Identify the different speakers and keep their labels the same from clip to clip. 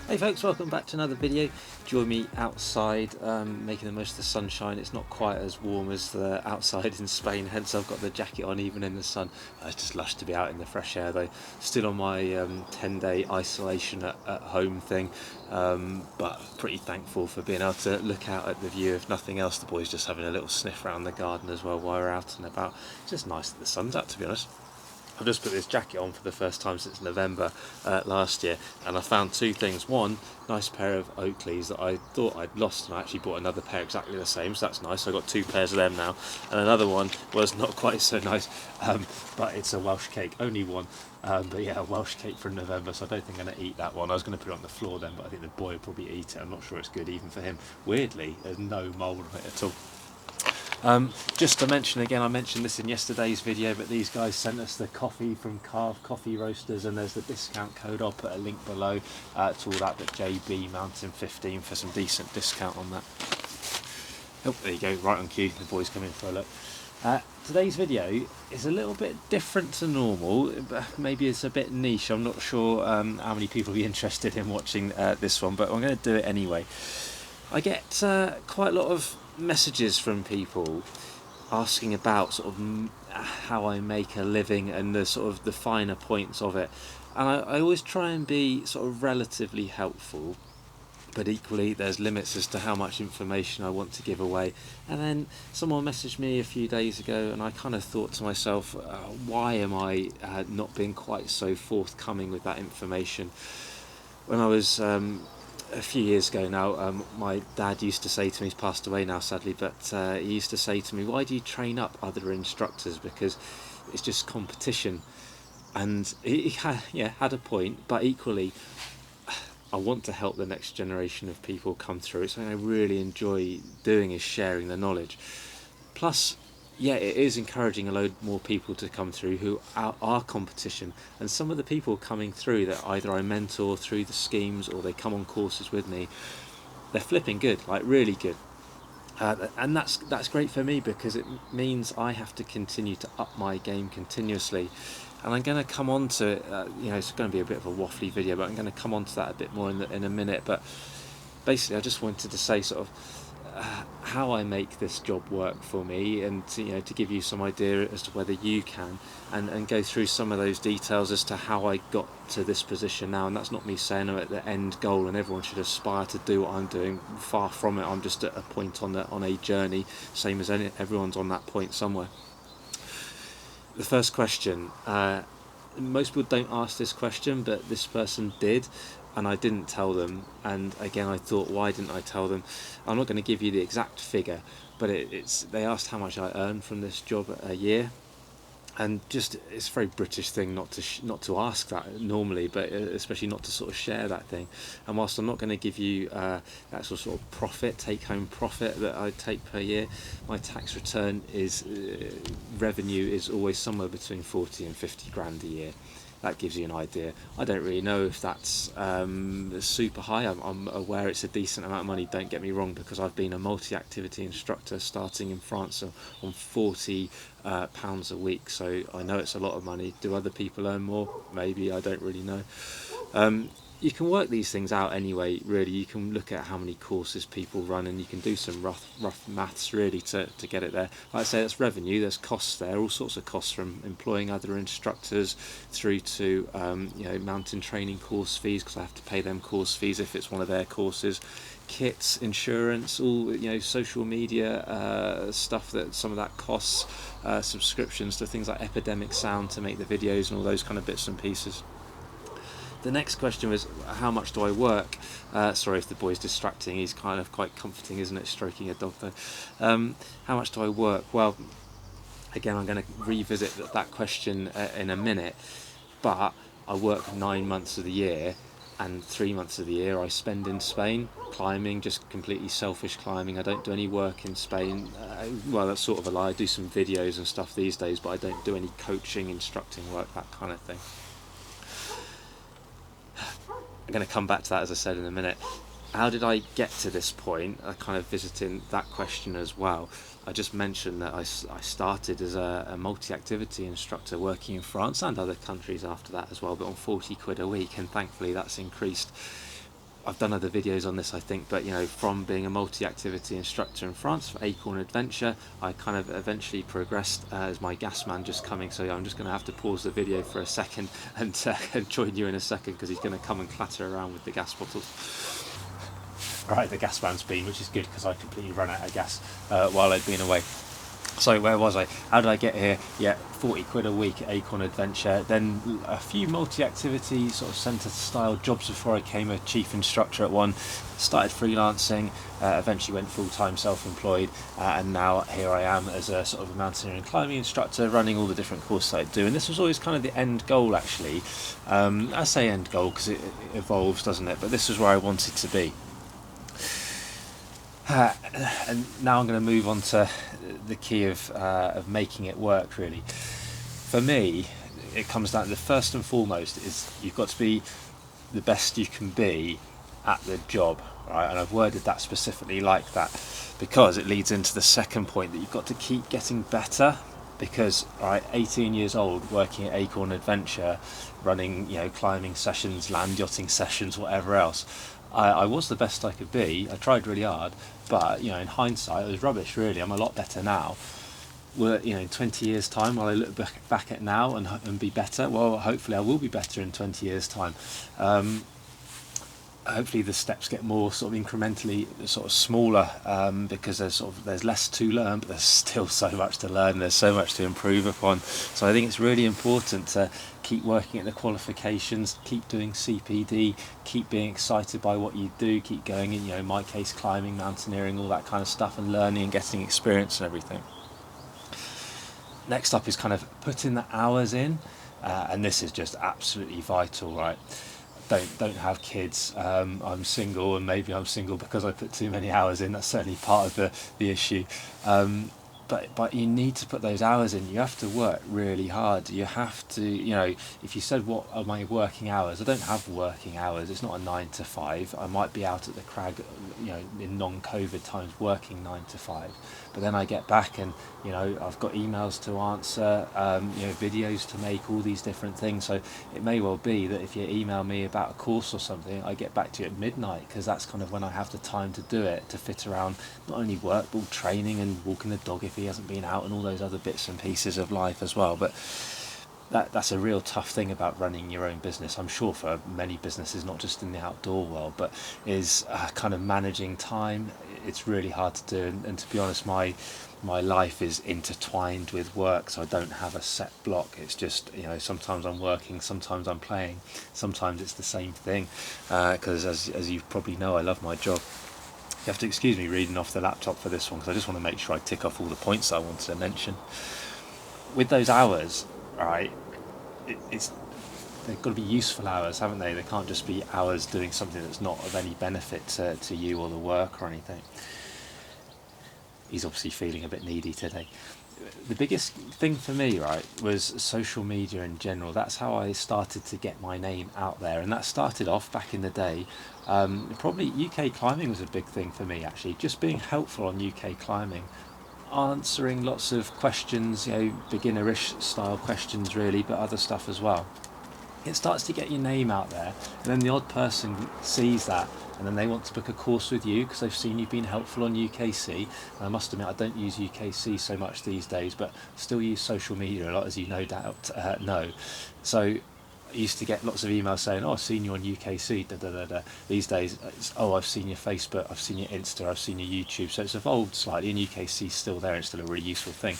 Speaker 1: Hey folks, welcome back to another video. Join me outside, making the most of the sunshine. It's not quite as warm as the outside in Spain, hence I've got the jacket on even in the sun. It's just lush to be out in the fresh air though. Still on my 10-day isolation at home thing, but pretty thankful for being able to look out at the view. If nothing else, the boys just having a little sniff around the garden as well while we're out and about. It's just nice that the sun's out, to be honest. I've just put this jacket on for the first time since November last year, and I found two things. One, nice pair of Oakleys that I thought I'd lost, and I actually bought another pair exactly the same, so that's nice. I got two pairs of them now. And another one was not quite so nice, but it's a Welsh cake, only one. But yeah, a Welsh cake from November, so I don't think I'm going to eat that one. I was going to put it on the floor then, but I think the boy will probably eat it. I'm not sure it's good even for him. Weirdly, there's no mould on it at all. Just to mention again, I mentioned this in yesterday's video, but these guys sent us the coffee from Carve Coffee Roasters, and there's the discount code. I'll put a link below to all that, but JB Mountain 15 for some decent discount on that. Oh, there you go, right on cue, the boys come in for a look. Today's video is a little bit different to normal, maybe it's a bit niche. I'm not sure how many people will be interested in watching this one, but I'm going to do it anyway. I get quite a lot of messages from people asking about sort of how I make a living and the sort of the finer points of it, and I always try and be sort of relatively helpful, but equally there's limits as to how much information I want to give away. And then someone messaged me a few days ago, and I kind of thought to myself, why am I not being quite so forthcoming with that information? When I was a few years ago now, my dad used to say to me, he's passed away now sadly, but he used to say to me, why do you train up other instructors? Because it's just competition. And he had a point, but equally I want to help the next generation of people come through. It's something I really enjoy doing, is sharing the knowledge. Plus, yeah, it is encouraging a load more people to come through who are competition, and some of the people coming through that either I mentor through the schemes or they come on courses with me, they're flipping good, like really good, and that's great for me because it means I have to continue to up my game continuously. And I'm going to come on to it's going to be a bit of a waffly video, but I'm going to come on to that a bit more in a minute. But basically I just wanted to say sort of how I make this job work for me, and to give you some idea as to whether you can, and go through some of those details as to how I got to this position now. And that's not me saying I'm at the end goal and everyone should aspire to do what I'm doing. Far from it. I'm just at a point on a journey, same as everyone's on that point somewhere. The first question, most people don't ask this question, but this person did, and I didn't tell them. And again, I thought, why didn't I tell them? I'm not going to give you the exact figure, but they asked how much I earn from this job a year, and just it's a very British thing not to ask that normally, but especially not to sort of share that thing. And whilst I'm not going to give you actual sort of take home profit that I take per year, my tax return is revenue is always somewhere between 40 and 50 grand a year. That gives you an idea. I don't really know if that's super high. I'm aware it's a decent amount of money, don't get me wrong, because I've been a multi-activity instructor starting in France on £40 a week, so I know it's a lot of money. Do other people earn more? Maybe, I don't really know. You can work these things out anyway, really. You can look at how many courses people run, and you can do some rough maths really to get it there. Like I say, that's revenue, there's costs there, all sorts of costs, from employing other instructors through to mountain training course fees, because I have to pay them course fees if it's one of their courses, kits, insurance, all social media stuff, that some of that costs, subscriptions to things like Epidemic Sound to make the videos and all those kind of bits and pieces. The next question was, how much do I work? Sorry if the boy's distracting, he's kind of quite comforting, isn't it, stroking a dog though. How much do I work? Well, again, I'm going to revisit that question in a minute, but I work 9 months of the year, and 3 months of the year I spend in Spain climbing, just completely selfish climbing. I don't do any work in Spain. Well, that's sort of a lie. I do some videos and stuff these days, but I don't do any coaching, instructing work, that kind of thing. I'm going to come back to that, as I said, in a minute. How did I get to this point? I kind of visiting that question as well. I just mentioned that I started as a multi-activity instructor working in France and other countries after that as well, but on 40 quid a week, and thankfully that's increased. I've done other videos on this, I think, but from being a multi-activity instructor in France for Acorn Adventure, I kind of eventually progressed as my gas man just coming, so I'm just going to have to pause the video for a second and join you in a second, because he's going to come and clatter around with the gas bottles. Right, the gas man's been, which is good because I completely run out of gas while I'd been away. So where was I? How did I get here? Yeah, 40 quid a week at Acorn Adventure, then a few multi-activity sort of centre style jobs before I became a chief instructor at one, started freelancing, eventually went full-time self-employed, and now here I am as a sort of a mountaineering climbing instructor running all the different courses I do. And this was always kind of the end goal, actually. I say end goal because it evolves, doesn't it? But this was where I wanted to be. And now I'm going to move on to the key of making it work, really. For me, it comes down to the first and foremost is you've got to be the best you can be at the job, right? And I've worded that specifically like that because it leads into the second point, that you've got to keep getting better. Because 18 years old, working at Acorn Adventure, running climbing sessions, land yachting sessions, whatever else, I was the best I could be. I tried really hard, but in hindsight, it was rubbish. Really, I'm a lot better now. Well, in 20 years' time, will I look back at now and be better? Well, hopefully, I will be better in 20 years' time. Hopefully, the steps get more sort of incrementally sort of smaller, because there's less to learn, but there's still so much to learn. There's so much to improve upon. So I think it's really important to keep working at the qualifications, keep doing CPD, keep being excited by what you do, keep going in my case, climbing, mountaineering, all that kind of stuff, and learning and getting experience and everything. Next up is kind of putting the hours in, and this is just absolutely vital, right? Don't have kids. I'm single, and maybe I'm single because I put too many hours in. That's certainly part of the issue. But you need to put those hours in. You have to work really hard. You have to, if you said, what are my working hours? I don't have working hours. It's not a 9 to 5. I might be out at the crag, in non-COVID times working 9 to 5. But then I get back and, I've got emails to answer, videos to make, all these different things. So it may well be that if you email me about a course or something, I get back to you at midnight, because that's kind of when I have the time to do it, to fit around not only work, but training and walking the dog if he hasn't been out, and all those other bits and pieces of life as well. But that's a real tough thing about running your own business. I'm sure for many businesses, not just in the outdoor world, but is kind of managing time. It's really hard to do, and to be honest, my life is intertwined with work, so I don't have a set block. It's just, sometimes I'm working, sometimes I'm playing, sometimes it's the same thing, because as you probably know, I love my job. You have to excuse me reading off the laptop for this one, because I just want to make sure I tick off all the points I wanted to mention. With those hours, right, they've got to be useful hours, haven't they? They can't just be hours doing something that's not of any benefit to you or the work or anything. He's obviously feeling a bit needy today. The biggest thing for me, right, was social media in general. That's how I started to get my name out there, and that started off back in the day. Probably UK climbing was a big thing for me, actually, just being helpful on UK climbing, answering lots of questions, beginnerish style questions really, but other stuff as well. It starts to get your name out there, and then the odd person sees that, and then they want to book a course with you because they've seen you've been helpful on UKC. And I must admit, I don't use UKC so much these days, but still use social media a lot, as you no doubt know. So I used to get lots of emails saying, "Oh, I've seen you on UKC." Da, da, da, da. These days, it's, "Oh, I've seen your Facebook, I've seen your Insta, I've seen your YouTube." So it's evolved slightly, and UKC is still there. It's still a really useful thing.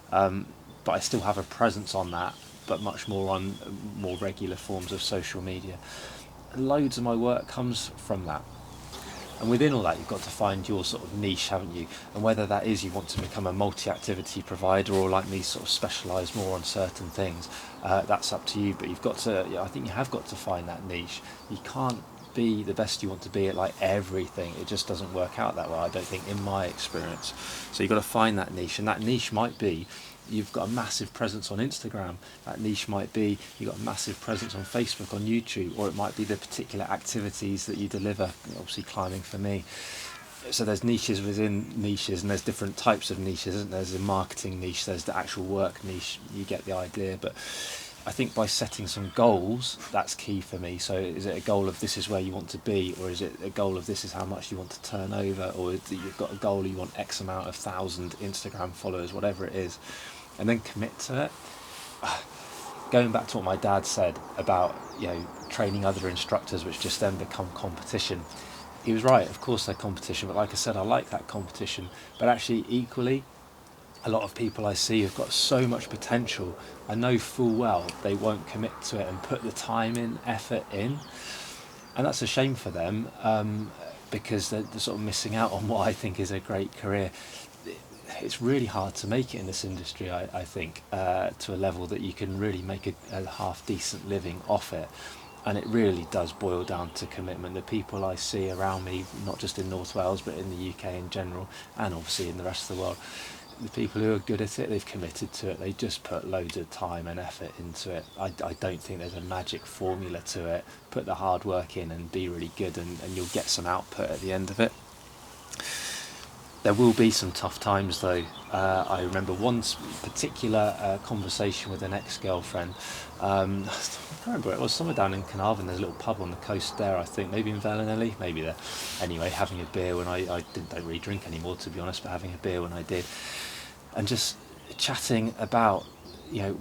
Speaker 1: But I still have a presence on that, but much more on more regular forms of social media. And loads of my work comes from that. And within all that, you've got to find your sort of niche, haven't you? And whether that is you want to become a multi-activity provider, or like me, sort of specialise more on certain things, that's up to you. But you've got to, I think you have got to find that niche. You can't be the best you want to be at like everything. It just doesn't work out that way, I don't think, in my experience. So you've got to find that niche, and that niche might be you've got a massive presence on Instagram. That niche might be you've got a massive presence on Facebook, on YouTube, or it might be the particular activities that you deliver, obviously climbing for me. So there's niches within niches, and there's different types of niches, isn't there? There's a marketing niche, there's the actual work niche, you get the idea. But I think by setting some goals, that's key for me. So is it a goal of this is where you want to be, or is it a goal of this is how much you want to turn over, or you've got a goal you want X amount of 1,000 Instagram followers, whatever it is, and then commit to it. Going back to what my dad said about, training other instructors, which just then become competition. He was right, of course they're competition, but like I said, I like that competition. But actually, equally, a lot of people I see have got so much potential, I know full well they won't commit to it and put the time in, effort in, and that's a shame for them, because they're sort of missing out on what I think is a great career. It's really hard to make it in this industry, I think, to a level that you can really make a half decent living off it. And it really does boil down to commitment. The people I see around me, not just in North Wales, but in the UK in general, and obviously in the rest of the world, the people who are good at it, they've committed to it. They just put loads of time and effort into it. I don't think there's a magic formula to it. Put the hard work in and be really good, and you'll get some output at the end of it. There will be some tough times though. I remember one particular conversation with an ex-girlfriend. I can't remember, it was somewhere down in Carnarvon. There's a little pub on the coast there, I think, maybe in Vellinelly, maybe there. Anyway, having a beer when I don't really drink anymore, to be honest, but having a beer when I did, and just chatting about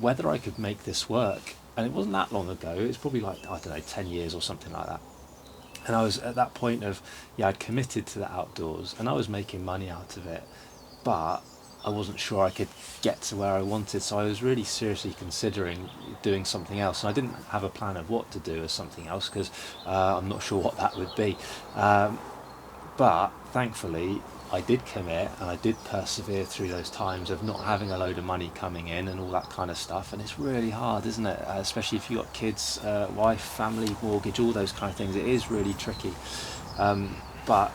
Speaker 1: whether I could make this work. And it wasn't that long ago, it was probably like, I don't know, 10 years or something like that. And I was at that point of, I'd committed to the outdoors and I was making money out of it, but I wasn't sure I could get to where I wanted. So I was really seriously considering doing something else. And I didn't have a plan of what to do as something else, because I'm not sure what that would be. But thankfully, I did commit and I did persevere through those times of not having a load of money coming in and all that kind of stuff. And it's really hard, isn't it? Especially if you've got kids, wife, family, mortgage, all those kind of things. It is really tricky. But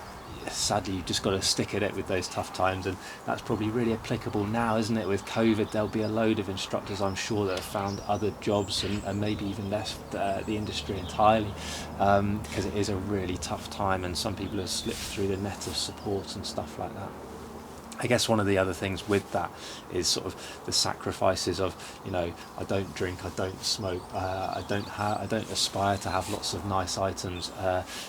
Speaker 1: sadly, you've just got to stick at it with those tough times. And that's probably really applicable now, isn't it? With COVID, there'll be a load of instructors, I'm sure, that have found other jobs and maybe even left the industry entirely, because it is a really tough time, and some people have slipped through the net of support and stuff like that. I guess one of the other things with that is sort of the sacrifices of, I don't drink, I don't smoke, I don't aspire to have lots of nice items.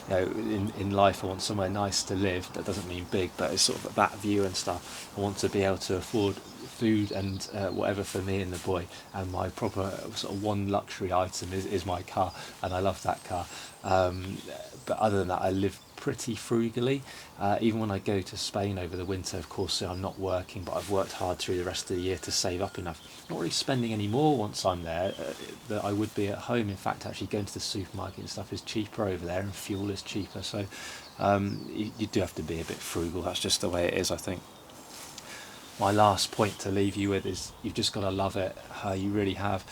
Speaker 1: In life, I want somewhere nice to live. That doesn't mean big, but it's sort of that view and stuff. I want to be able to afford food and whatever for me and the boy. And my proper sort of one luxury item is my car, and I love that car. But other than that, I live pretty frugally. Even when I go to Spain over the winter, of course, I'm not working, but I've worked hard through the rest of the year to save up enough. Not really spending any more once I'm there that I would be at home. In fact, actually going to the supermarket and stuff is cheaper over there, and fuel is cheaper. So you do have to be a bit frugal. That's just the way it is, I think. My last point to leave you with is you've just got to love it. You really have.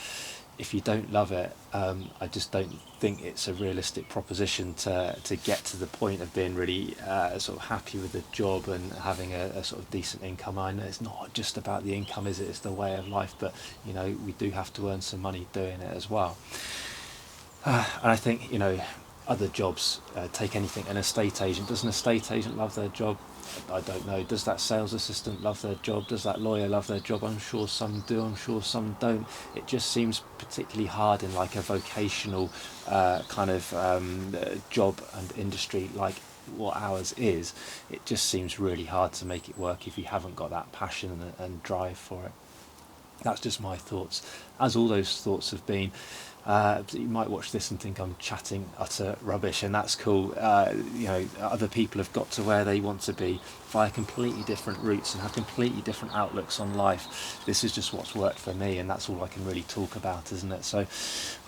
Speaker 1: If you don't love it, I just don't think it's a realistic proposition to get to the point of being really sort of happy with the job and having a sort of decent income. I know it's not just about the income, is it? It's the way of life, but we do have to earn some money doing it as well. And I think other jobs, take anything. An estate agent, does an estate agent love their job? I don't know. Does that sales assistant love their job? Does that lawyer love their job? I'm sure some do, I'm sure some don't. It just seems particularly hard in like a vocational kind of job and industry like what ours is. It just seems really hard to make it work if you haven't got that passion and drive for it. That's just my thoughts, as all those thoughts have been. You might watch this and think I'm chatting utter rubbish, and that's cool. You know, other people have got to where they want to be via completely different routes and have completely different outlooks on life. This is just what's worked for me, and that's all I can really talk about, isn't it? So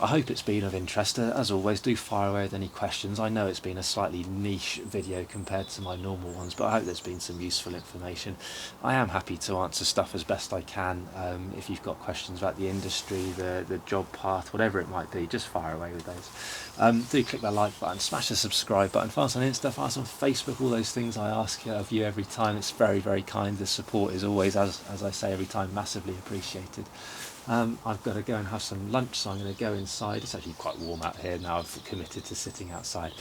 Speaker 1: I hope it's been of interest. As always, do fire away with any questions. I know it's been a slightly niche video compared to my normal ones, but I hope there's been some useful information. I am happy to answer stuff as best I can. If you've got questions about the industry, the job path, whatever it might be, just fire away with those. Do click that like button, smash the subscribe button, follow us on Insta, follow us on Facebook, all those things I ask of you every time. It's very, very kind. The support is always, as I say every time, massively appreciated. I've got to go and have some lunch, so I'm going to go inside. It's actually quite warm out here now. I've committed to sitting outside.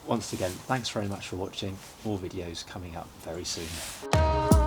Speaker 1: Once again, thanks very much for watching. More videos coming up very soon.